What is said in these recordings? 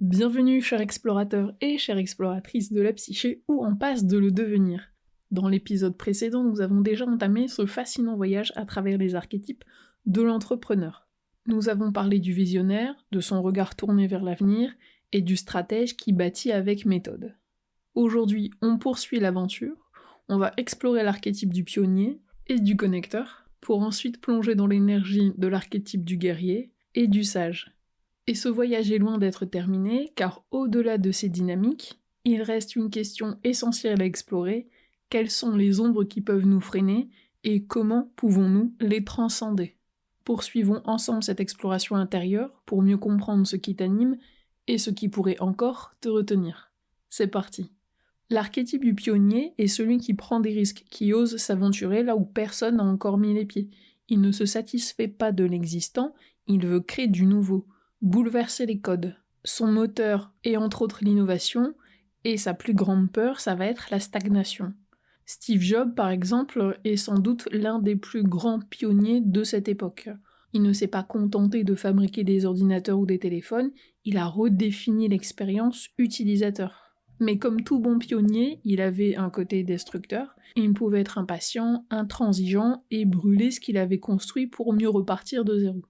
Bienvenue chers explorateurs et chères exploratrices de la psyché ou en passe de le devenir. Dans l'épisode précédent, nous avons déjà entamé ce fascinant voyage à travers les archétypes de l'entrepreneur. Nous avons parlé du visionnaire, de son regard tourné vers l'avenir, et du stratège qui bâtit avec méthode. Aujourd'hui, on poursuit l'aventure, on va explorer l'archétype du pionnier et du connecteur, pour ensuite plonger dans l'énergie de l'archétype du guerrier et du sage. Et ce voyage est loin d'être terminé, car au-delà de ces dynamiques, il reste une question essentielle à explorer: quelles sont les ombres qui peuvent nous freiner, et comment pouvons-nous les transcender? Poursuivons ensemble cette exploration intérieure pour mieux comprendre ce qui t'anime et ce qui pourrait encore te retenir. C'est parti. L'archétype du pionnier est celui qui prend des risques, qui ose s'aventurer là où personne n'a encore mis les pieds. Il ne se satisfait pas de l'existant, il veut créer du nouveau, bouleverser les codes. Son moteur est entre autres l'innovation, et sa plus grande peur, ça va être la stagnation. Steve Jobs, par exemple, est sans doute l'un des plus grands pionniers de cette époque. Il ne s'est pas contenté de fabriquer des ordinateurs ou des téléphones, il a redéfini l'expérience utilisateur. Mais comme tout bon pionnier, il avait un côté destructeur, il pouvait être impatient, intransigeant et brûler ce qu'il avait construit pour mieux repartir de zéro.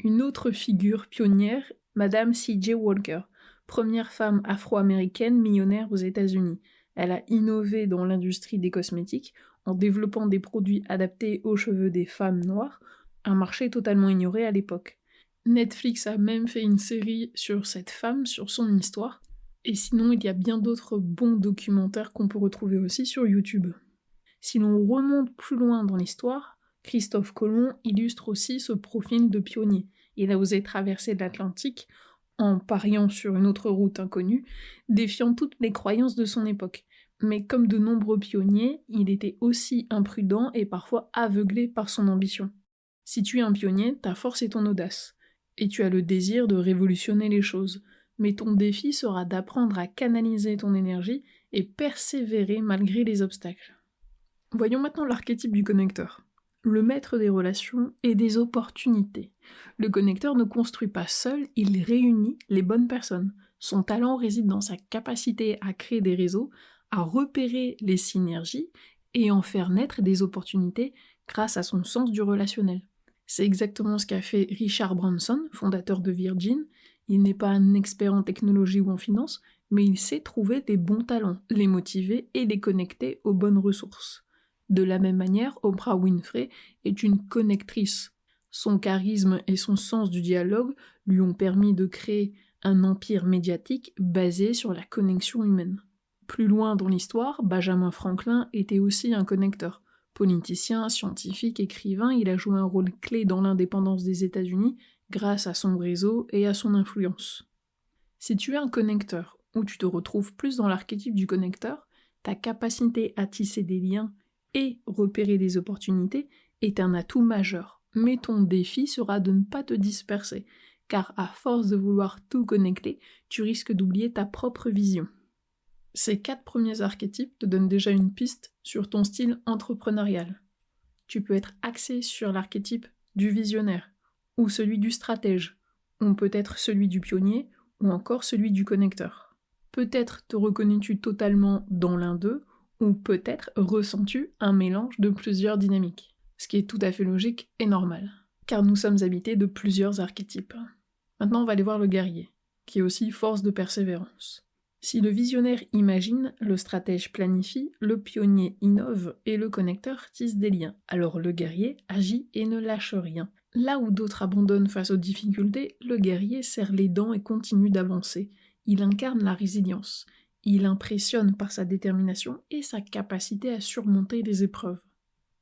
Une autre figure pionnière, Madame C.J. Walker, première femme afro-américaine millionnaire aux États-Unis. Elle a innové dans l'industrie des cosmétiques en développant des produits adaptés aux cheveux des femmes noires, un marché totalement ignoré à l'époque. Netflix a même fait une série sur cette femme, sur son histoire, et sinon il y a bien d'autres bons documentaires qu'on peut retrouver aussi sur YouTube. Si l'on remonte plus loin dans l'histoire, Christophe Colomb illustre aussi ce profil de pionnier. Il a osé traverser l'Atlantique en pariant sur une autre route inconnue, défiant toutes les croyances de son époque. Mais comme de nombreux pionniers, il était aussi imprudent et parfois aveuglé par son ambition. Si tu es un pionnier, ta force est ton audace, et tu as le désir de révolutionner les choses, mais ton défi sera d'apprendre à canaliser ton énergie et persévérer malgré les obstacles. Voyons maintenant l'archétype du connecteur. Le maître des relations et des opportunités. Le connecteur ne construit pas seul, il réunit les bonnes personnes. Son talent réside dans sa capacité à créer des réseaux, à repérer les synergies et en faire naître des opportunités grâce à son sens du relationnel. C'est exactement ce qu'a fait Richard Branson, fondateur de Virgin. Il n'est pas un expert en technologie ou en finance, mais il sait trouver des bons talents, les motiver et les connecter aux bonnes ressources. De la même manière, Oprah Winfrey est une connectrice. Son charisme et son sens du dialogue lui ont permis de créer un empire médiatique basé sur la connexion humaine. Plus loin dans l'histoire, Benjamin Franklin était aussi un connecteur. Politicien, scientifique, écrivain, il a joué un rôle clé dans l'indépendance des États-Unis grâce à son réseau et à son influence. Si tu es un connecteur, ou tu te retrouves plus dans l'archétype du connecteur, ta capacité à tisser des liens et repérer des opportunités est un atout majeur. Mais ton défi sera de ne pas te disperser, car à force de vouloir tout connecter, tu risques d'oublier ta propre vision. Ces 4 premiers archétypes te donnent déjà une piste sur ton style entrepreneurial. Tu peux être axé sur l'archétype du visionnaire, ou celui du stratège, ou peut-être celui du pionnier, ou encore celui du connecteur. Peut-être te reconnais-tu totalement dans l'un d'eux, ou peut-être ressens-tu un mélange de plusieurs dynamiques, ce qui est tout à fait logique et normal, car nous sommes habités de plusieurs archétypes. Maintenant on va aller voir le guerrier, qui est aussi force de persévérance. Si le visionnaire imagine, le stratège planifie, le pionnier innove et le connecteur tisse des liens, alors le guerrier agit et ne lâche rien. Là où d'autres abandonnent face aux difficultés, le guerrier serre les dents et continue d'avancer. Il incarne la résilience. Il impressionne par sa détermination et sa capacité à surmonter les épreuves.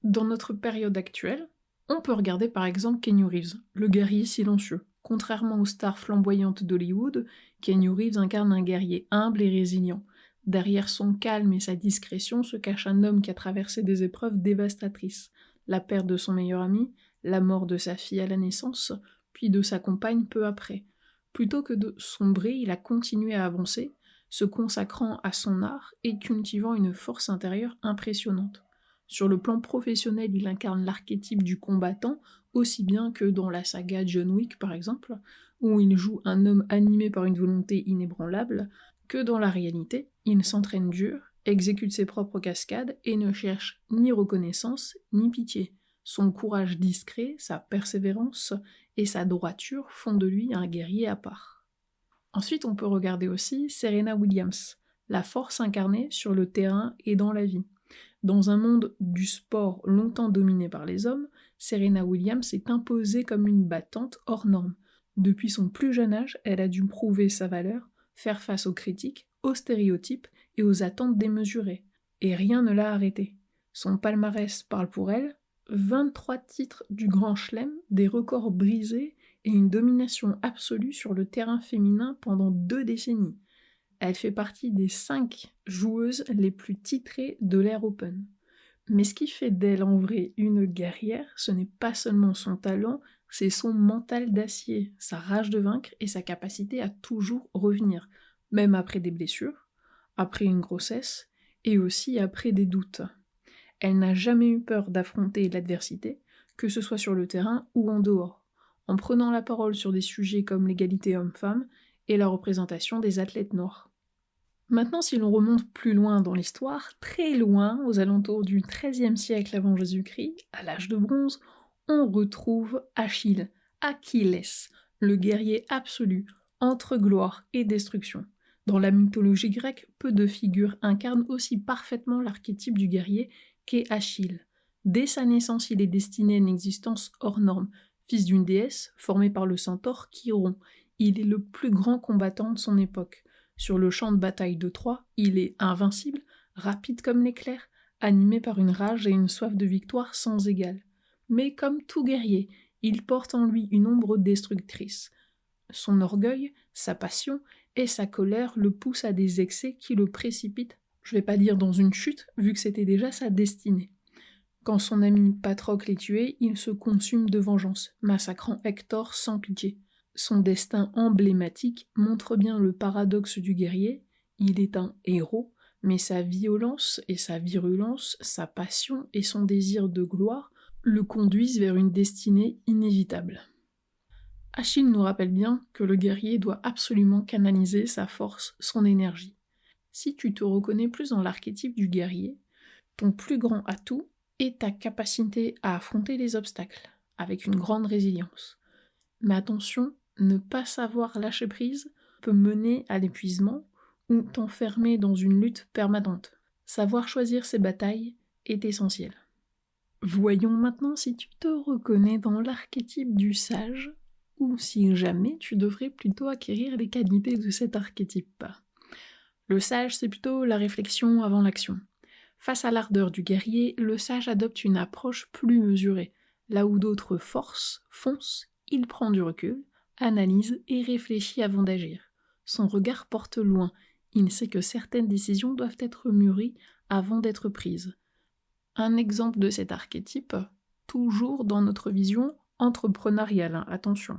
Dans notre période actuelle, on peut regarder par exemple Keanu Reeves, le guerrier silencieux. Contrairement aux stars flamboyantes d'Hollywood, Keanu Reeves incarne un guerrier humble et résilient. Derrière son calme et sa discrétion se cache un homme qui a traversé des épreuves dévastatrices. La perte de son meilleur ami, la mort de sa fille à la naissance, puis de sa compagne peu après. Plutôt que de sombrer, il a continué à avancer, se consacrant à son art et cultivant une force intérieure impressionnante. Sur le plan professionnel, il incarne l'archétype du combattant, aussi bien que dans la saga John Wick par exemple, où il joue un homme animé par une volonté inébranlable, que dans la réalité, il s'entraîne dur, exécute ses propres cascades et ne cherche ni reconnaissance ni pitié. Son courage discret, sa persévérance et sa droiture font de lui un guerrier à part. Ensuite, on peut regarder aussi Serena Williams, la force incarnée sur le terrain et dans la vie. Dans un monde du sport longtemps dominé par les hommes, Serena Williams s'est imposée comme une battante hors norme. Depuis son plus jeune âge, elle a dû prouver sa valeur, faire face aux critiques, aux stéréotypes et aux attentes démesurées. Et rien ne l'a arrêtée. Son palmarès parle pour elle, 23 titres du Grand Chelem, des records brisés et une domination absolue sur le terrain féminin pendant 2 décennies. Elle fait partie des 5 joueuses les plus titrées de l'ère Open. Mais ce qui fait d'elle en vrai une guerrière, ce n'est pas seulement son talent, c'est son mental d'acier, sa rage de vaincre et sa capacité à toujours revenir, même après des blessures, après une grossesse et aussi après des doutes. Elle n'a jamais eu peur d'affronter l'adversité, que ce soit sur le terrain ou en dehors, en prenant la parole sur des sujets comme l'égalité homme-femme et la représentation des athlètes noirs. Maintenant, si l'on remonte plus loin dans l'histoire, très loin, aux alentours du XIIIe siècle avant Jésus-Christ, à l'âge de bronze, on retrouve Achille, le guerrier absolu, entre gloire et destruction. Dans la mythologie grecque, peu de figures incarnent aussi parfaitement l'archétype du guerrier qu'est Achille. Dès sa naissance, il est destiné à une existence hors norme, fils d'une déesse formée par le centaure Chiron. Il est le plus grand combattant de son époque. Sur le champ de bataille de Troie, il est invincible, rapide comme l'éclair, animé par une rage et une soif de victoire sans égale. Mais comme tout guerrier, il porte en lui une ombre destructrice. Son orgueil, sa passion et sa colère le poussent à des excès qui le précipitent, je vais pas dire dans une chute, vu que c'était déjà sa destinée. Quand son ami Patrocle est tué, il se consume de vengeance, massacrant Hector sans pitié. Son destin emblématique montre bien le paradoxe du guerrier, il est un héros, mais sa violence et sa virulence, sa passion et son désir de gloire le conduisent vers une destinée inévitable. Achille nous rappelle bien que le guerrier doit absolument canaliser sa force, son énergie. Si tu te reconnais plus dans l'archétype du guerrier, ton plus grand atout est ta capacité à affronter les obstacles, avec une grande résilience. Mais attention, ne pas savoir lâcher prise peut mener à l'épuisement ou t'enfermer dans une lutte permanente. Savoir choisir ses batailles est essentiel. Voyons maintenant si tu te reconnais dans l'archétype du sage, ou si jamais tu devrais plutôt acquérir les qualités de cet archétype. Le sage, c'est plutôt la réflexion avant l'action. Face à l'ardeur du guerrier, le sage adopte une approche plus mesurée. Là où d'autres forcent, foncent, il prend du recul, analyse et réfléchit avant d'agir. Son regard porte loin, il sait que certaines décisions doivent être mûries avant d'être prises. Un exemple de cet archétype, toujours dans notre vision entrepreneuriale, attention.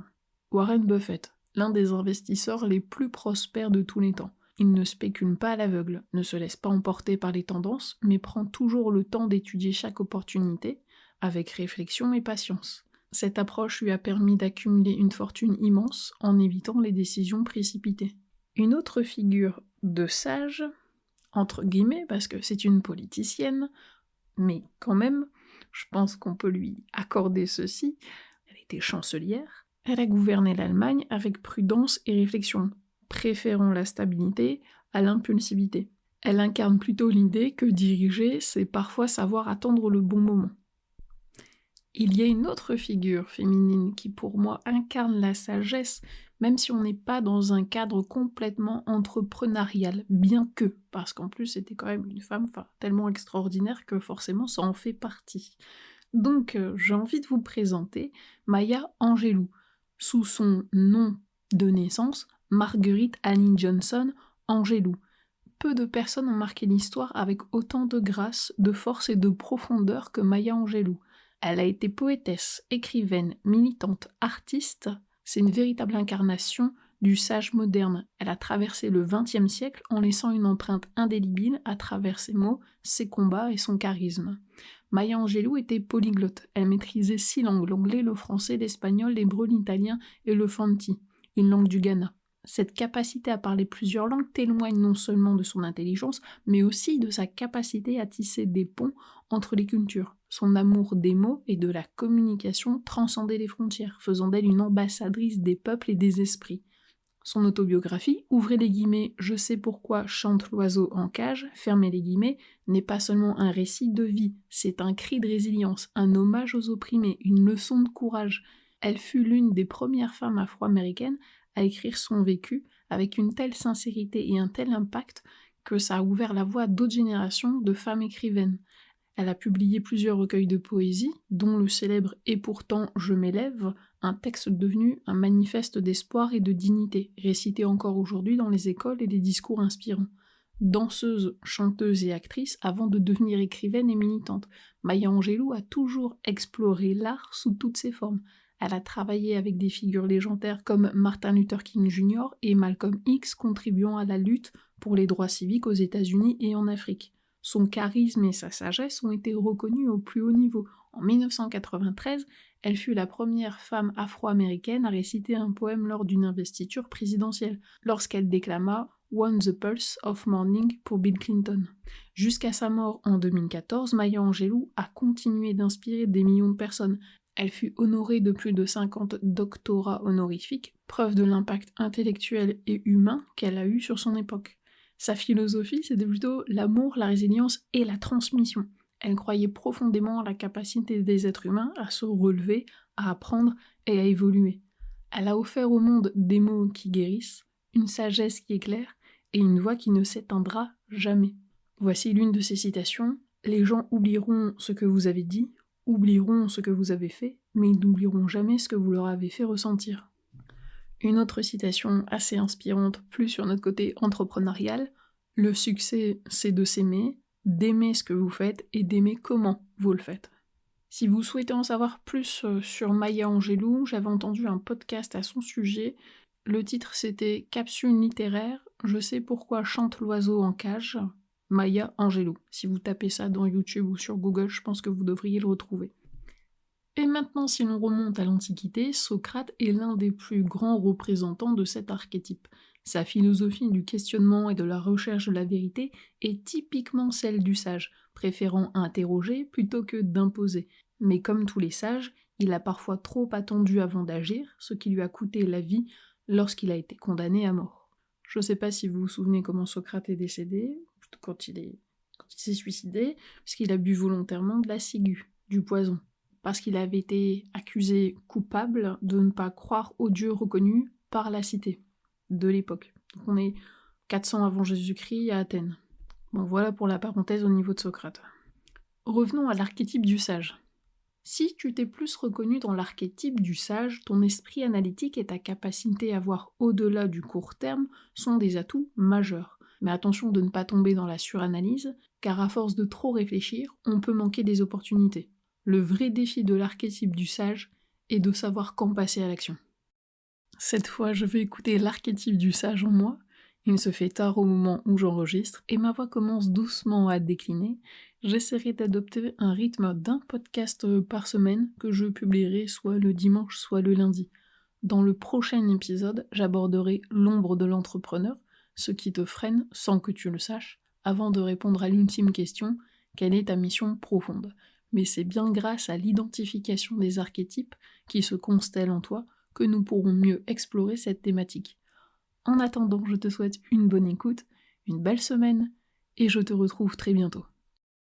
Warren Buffett, l'un des investisseurs les plus prospères de tous les temps. Il ne spécule pas à l'aveugle, ne se laisse pas emporter par les tendances, mais prend toujours le temps d'étudier chaque opportunité, avec réflexion et patience. Cette approche lui a permis d'accumuler une fortune immense en évitant les décisions précipitées. Une autre figure de sage, entre guillemets, parce que c'est une politicienne, mais quand même, je pense qu'on peut lui accorder ceci, elle était chancelière, elle a gouverné l'Allemagne avec prudence et réflexion, préférant la stabilité à l'impulsivité. Elle incarne plutôt l'idée que diriger, c'est parfois savoir attendre le bon moment. Il y a une autre figure féminine qui pour moi incarne la sagesse, même si on n'est pas dans un cadre complètement entrepreneurial, bien que, parce qu'en plus c'était quand même une femme tellement extraordinaire que forcément ça en fait partie. Donc j'ai envie de vous présenter Maya Angelou, sous son nom de naissance, Marguerite Annie Johnson Angelou. Peu de personnes ont marqué l'histoire avec autant de grâce, de force et de profondeur que Maya Angelou. Elle a été poétesse, écrivaine, militante, artiste. C'est une véritable incarnation du sage moderne. Elle a traversé le XXe siècle en laissant une empreinte indélébile à travers ses mots, ses combats et son charisme. Maya Angelou était polyglotte. Elle maîtrisait 6 langues, l'anglais, le français, l'espagnol, l'hébreu, l'italien et le fanti. une langue du Ghana. Cette capacité à parler plusieurs langues témoigne non seulement de son intelligence, mais aussi de sa capacité à tisser des ponts entre les cultures. Son amour des mots et de la communication transcendait les frontières, faisant d'elle une ambassadrice des peuples et des esprits. Son autobiographie, ouvrez les guillemets, je sais pourquoi chante l'oiseau en cage, fermez les guillemets, n'est pas seulement un récit de vie, c'est un cri de résilience, un hommage aux opprimés, une leçon de courage. Elle fut l'une des premières femmes afro-américaines à écrire son vécu avec une telle sincérité et un tel impact que ça a ouvert la voie à d'autres générations de femmes écrivaines. Elle a publié plusieurs recueils de poésie, dont le célèbre « Et pourtant je m'élève », un texte devenu un manifeste d'espoir et de dignité, récité encore aujourd'hui dans les écoles et les discours inspirants. Danseuse, chanteuse et actrice, avant de devenir écrivaine et militante, Maya Angelou a toujours exploré l'art sous toutes ses formes. Elle a travaillé avec des figures légendaires comme Martin Luther King Jr. et Malcolm X, contribuant à la lutte pour les droits civiques aux États-Unis et en Afrique. Son charisme et sa sagesse ont été reconnus au plus haut niveau. En 1993, elle fut la première femme afro-américaine à réciter un poème lors d'une investiture présidentielle, lorsqu'elle déclama « On the Pulse of Morning » pour Bill Clinton. Jusqu'à sa mort en 2014, Maya Angelou a continué d'inspirer des millions de personnes. Elle fut honorée de plus de 50 doctorats honorifiques, preuve de l'impact intellectuel et humain qu'elle a eu sur son époque. Sa philosophie, c'était plutôt l'amour, la résilience et la transmission. Elle croyait profondément à la capacité des êtres humains à se relever, à apprendre et à évoluer. Elle a offert au monde des mots qui guérissent, une sagesse qui éclaire et une voix qui ne s'éteindra jamais. Voici l'une de ses citations. « Les gens oublieront ce que vous avez dit, oublieront ce que vous avez fait, mais ils n'oublieront jamais ce que vous leur avez fait ressentir. » Une autre citation assez inspirante, plus sur notre côté entrepreneurial, « Le succès, c'est de s'aimer, d'aimer ce que vous faites et d'aimer comment vous le faites. » Si vous souhaitez en savoir plus sur Maya Angelou, j'avais entendu un podcast à son sujet. Le titre c'était « Capsule littéraire, je sais pourquoi chante l'oiseau en cage ». Maya Angelou. Si vous tapez ça dans YouTube ou sur Google, je pense que vous devriez le retrouver. Et maintenant, si l'on remonte à l'Antiquité, Socrate est l'un des plus grands représentants de cet archétype. Sa philosophie du questionnement et de la recherche de la vérité est typiquement celle du sage, préférant interroger plutôt que d'imposer. Mais comme tous les sages, il a parfois trop attendu avant d'agir, ce qui lui a coûté la vie lorsqu'il a été condamné à mort. Je ne sais pas si vous vous souvenez comment Socrate est décédé, quand il s'est suicidé, parce qu'il a bu volontairement de la ciguë, du poison. Parce qu'il avait été accusé coupable de ne pas croire au Dieu reconnu par la cité de l'époque. Donc on est 400 avant Jésus-Christ à Athènes. Bon, voilà pour la parenthèse au niveau de Socrate. Revenons à l'archétype du sage. Si tu t'es plus reconnu dans l'archétype du sage, ton esprit analytique et ta capacité à voir au-delà du court terme sont des atouts majeurs. Mais attention de ne pas tomber dans la suranalyse, car à force de trop réfléchir, on peut manquer des opportunités. Le vrai défi de l'archétype du sage est de savoir quand passer à l'action. Cette fois, je vais écouter l'archétype du sage en moi. Il se fait tard au moment où j'enregistre et ma voix commence doucement à décliner. J'essaierai d'adopter un rythme d'un podcast par semaine que je publierai soit le dimanche, soit le lundi. Dans le prochain épisode, j'aborderai l'ombre de l'entrepreneur, ce qui te freine sans que tu le saches, avant de répondre à l'ultime question, quelle est ta mission profonde ? Mais c'est bien grâce à l'identification des archétypes qui se constellent en toi que nous pourrons mieux explorer cette thématique. En attendant, je te souhaite une bonne écoute, une belle semaine, et je te retrouve très bientôt.